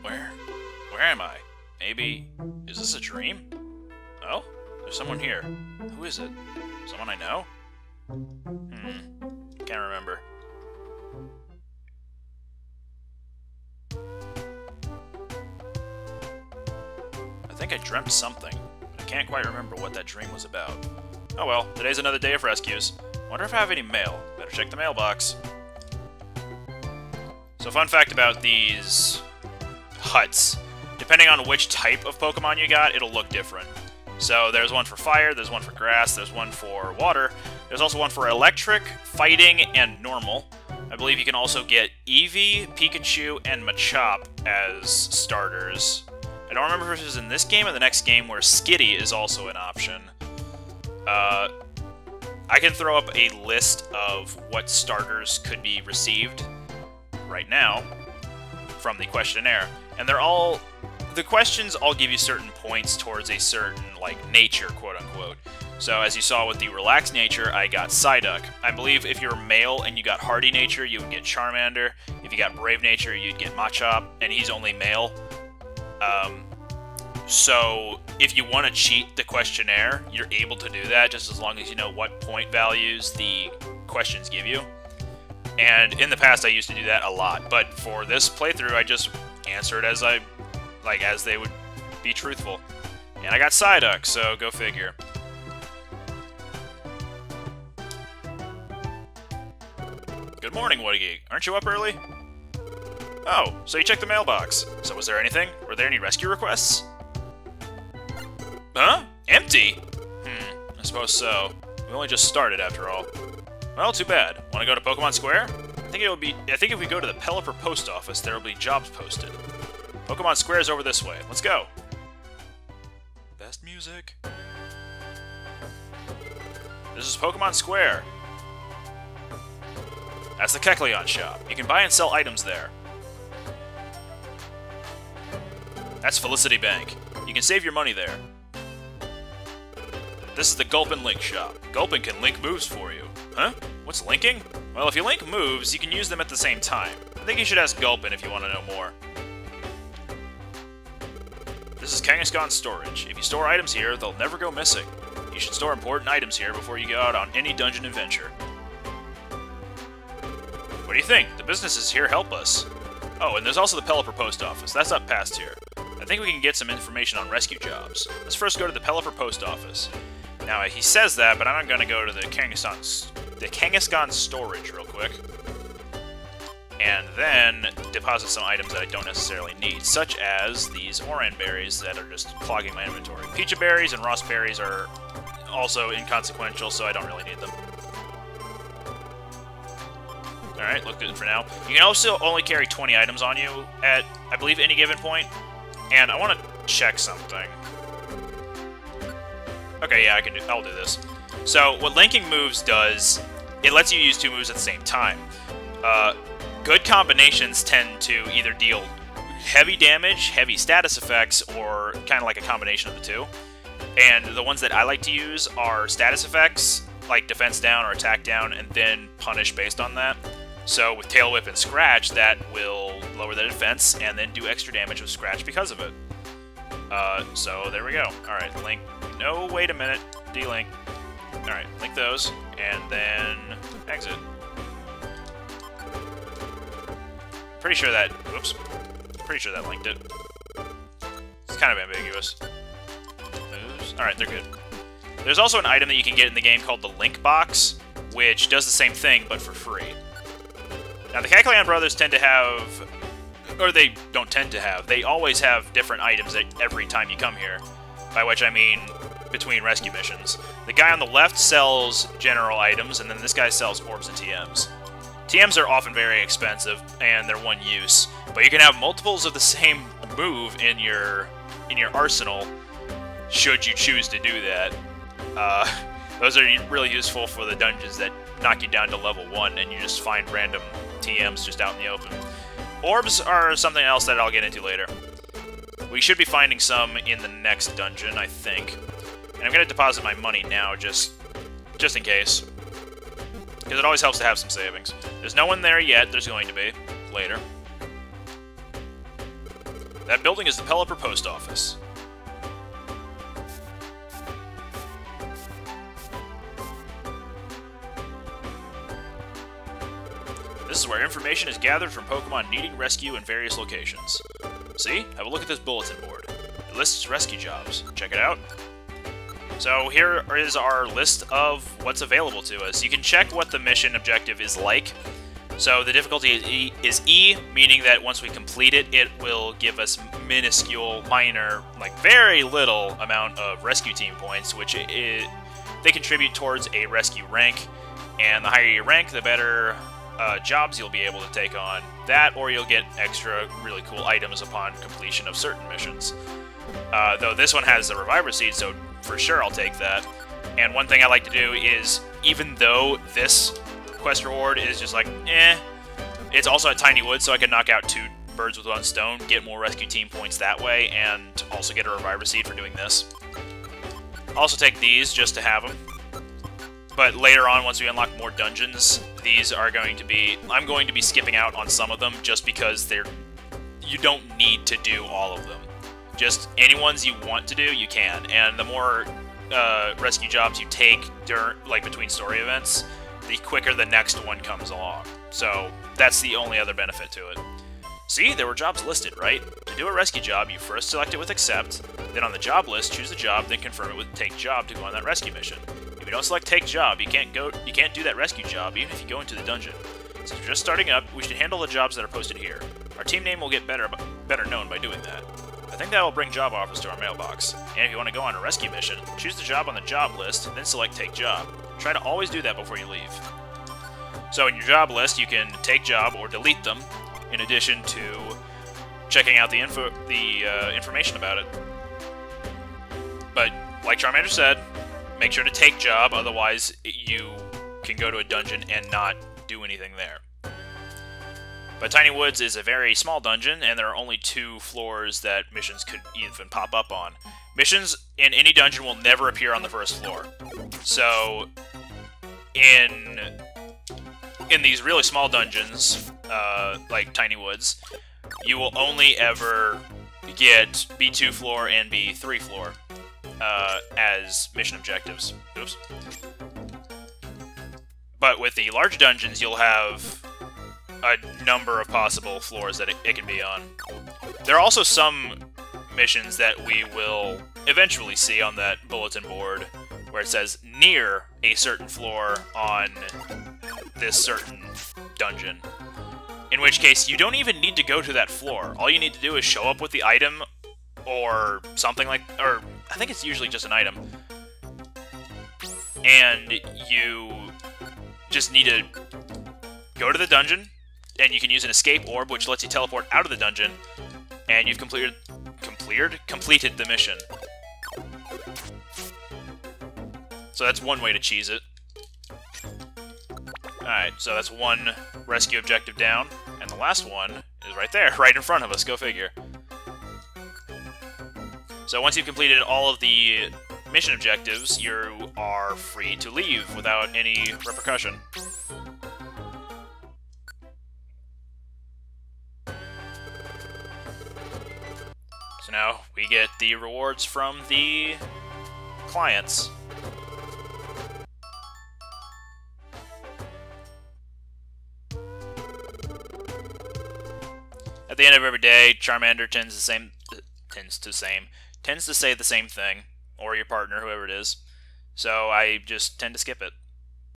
Where am I? Maybe... Is this a dream? Oh? There's someone here. Who is it? Someone I know? Can't remember. I think I dreamt something. I can't quite remember what that dream was about. Oh well, today's another day of rescues. Wonder if I have any mail. Better check the mailbox. So fun fact about these huts. Depending on which type of Pokemon you got, it'll look different. So there's one for fire, there's one for grass, there's one for water. There's also one for electric, fighting, and normal. I believe you can also get Eevee, Pikachu, and Machop as starters. I don't remember if it was in this game or the next game where Skitty is also an option. I can throw up a list of what starters could be received right now from the questionnaire. And they're all... The questions all give you certain points towards a certain, like, nature, quote-unquote. So, as you saw with the relaxed nature, I got Psyduck. I believe if you're male and you got hardy nature, you would get Charmander. If you got brave nature, you'd get Machop, and he's only male. So, if you want to cheat the questionnaire, you're able to do that, just as long as you know what point values the questions give you. And in the past, I used to do that a lot, but for this playthrough, I just answered as as they would be truthful. And I got Psyduck, so go figure. Good morning, Woodygeek. Aren't you up early? Oh, so you checked the mailbox. So was there anything? Were there any rescue requests? Huh? Empty? I suppose so. We only just started, after all. Well, too bad. Want to go to Pokemon Square? I think if we go to the Pelipper post office, there will be jobs posted. Pokemon Square is over this way. Let's go. Best music. This is Pokemon Square. That's the Kecleon shop. You can buy and sell items there. That's Felicity Bank. You can save your money there. This is the Gulpin Link shop. Gulpin can link moves for you. Huh? What's linking? Well, if you link moves, you can use them at the same time. I think you should ask Gulpin if you want to know more. This is Kangaskhan Storage. If you store items here, they'll never go missing. You should store important items here before you go out on any dungeon adventure. What do you think? The businesses here help us. Oh, and there's also the Pelipper post office. That's up past here. I think we can get some information on rescue jobs. Let's first go to the Pelipper post office. Now, he says that, but I'm going to go to the Kangaskhan Storage real quick. And then deposit some items that I don't necessarily need, such as these Oran berries that are just clogging my inventory. Pecha berries and Ross berries are also inconsequential, so I don't really need them. Alright, look good for now. You can also only carry 20 items on you at, I believe, any given point. And I want to check something. Okay, yeah, I'll do this. So, what linking moves does, it lets you use two moves at the same time. Good combinations tend to either deal heavy damage, heavy status effects, or kind of like a combination of the two. And the ones that I like to use are status effects, like defense down or attack down, and then punish based on that. So with Tail Whip and Scratch, that will lower the defense and then do extra damage with Scratch because of it. So there we go. Alright, link. No, wait a minute. D-link. Alright, link those, and then exit. Pretty sure that... Whoops. Pretty sure that linked it. It's kind of ambiguous. Moves. Alright, they're good. There's also an item that you can get in the game called the Link Box, which does the same thing, but for free. Now, the Kecleon brothers tend to have... Or they don't tend to have. They always have different items every time you come here. By which I mean between rescue missions. The guy on the left sells general items, and then this guy sells orbs and TMs. TMs are often very expensive, and they're one use. But you can have multiples of the same move in your arsenal, should you choose to do that. Those are really useful for the dungeons that knock you down to level 1, and you just find random TMs just out in the open. Orbs are something else that I'll get into later. We should be finding some in the next dungeon, I think. And I'm going to deposit my money now, just in case. Because it always helps to have some savings. There's no one there yet. There's going to be later. That building is the Pelipper Post Office. This is where information is gathered from Pokemon needing rescue in various locations. See? Have a look at this bulletin board. It lists rescue jobs. Check it out. So here is our list of what's available to us. You can check what the mission objective is like. So the difficulty is E, meaning that once we complete it, it will give us minuscule, minor, like very little amount of rescue team points, which they contribute towards a rescue rank. And the higher you rank, the better jobs you'll be able to take on. That, or you'll get extra really cool items upon completion of certain missions. Though this one has the Reviver Seed, so for sure I'll take that. And one thing I like to do is, even though this quest reward is just like, it's also at Tiny Woods, so I can knock out 2 birds with 1 stone, get more rescue team points that way, and also get a Reviver Seed for doing this. I'll also take these just to have them. But later on, once we unlock more dungeons, these are going to be... I'm going to be skipping out on some of them just because you don't need to do all of them. Just any ones you want to do, you can. And the more rescue jobs you take between story events, the quicker the next one comes along. So that's the only other benefit to it. See, there were jobs listed, right? To do a rescue job, you first select it with Accept, then on the job list, choose the job, then confirm it with Take Job to go on that rescue mission. If you don't select Take Job, you can't do that rescue job, even if you go into the dungeon. Since we're just starting up, we should handle the jobs that are posted here. Our team name will get better known by doing that. I think that will bring job offers to our mailbox. And if you want to go on a rescue mission, choose the job on the job list, then select Take Job. Try to always do that before you leave. So in your job list, you can take job or delete them, in addition to checking out the information about it. But like Charmander said, make sure to take job, otherwise you can go to a dungeon and not do anything there. But Tiny Woods is a very small dungeon, and there are only 2 floors that missions could even pop up on. Missions in any dungeon will never appear on the first floor. So, in these really small dungeons, like Tiny Woods, you will only ever get B2 floor and B3 floor as mission objectives. Oops. But with the large dungeons, you'll have a number of possible floors that it can be on. There are also some missions that we will eventually see on that bulletin board where it says near a certain floor on this certain dungeon. In which case, you don't even need to go to that floor. All you need to do is show up with the item or something like... or I think it's usually just an item. And you just need to go to the dungeon, and you can use an escape orb, which lets you teleport out of the dungeon, and you've completed the mission. So that's one way to cheese it. Alright, so that's one rescue objective down, and the last one is right there, right in front of us, go figure. So once you've completed all of the mission objectives, you are free to leave without any repercussion. So now we get the rewards from the clients. At the end of every day, Charmander tends to say the same thing, or your partner, whoever it is. So I just tend to skip it.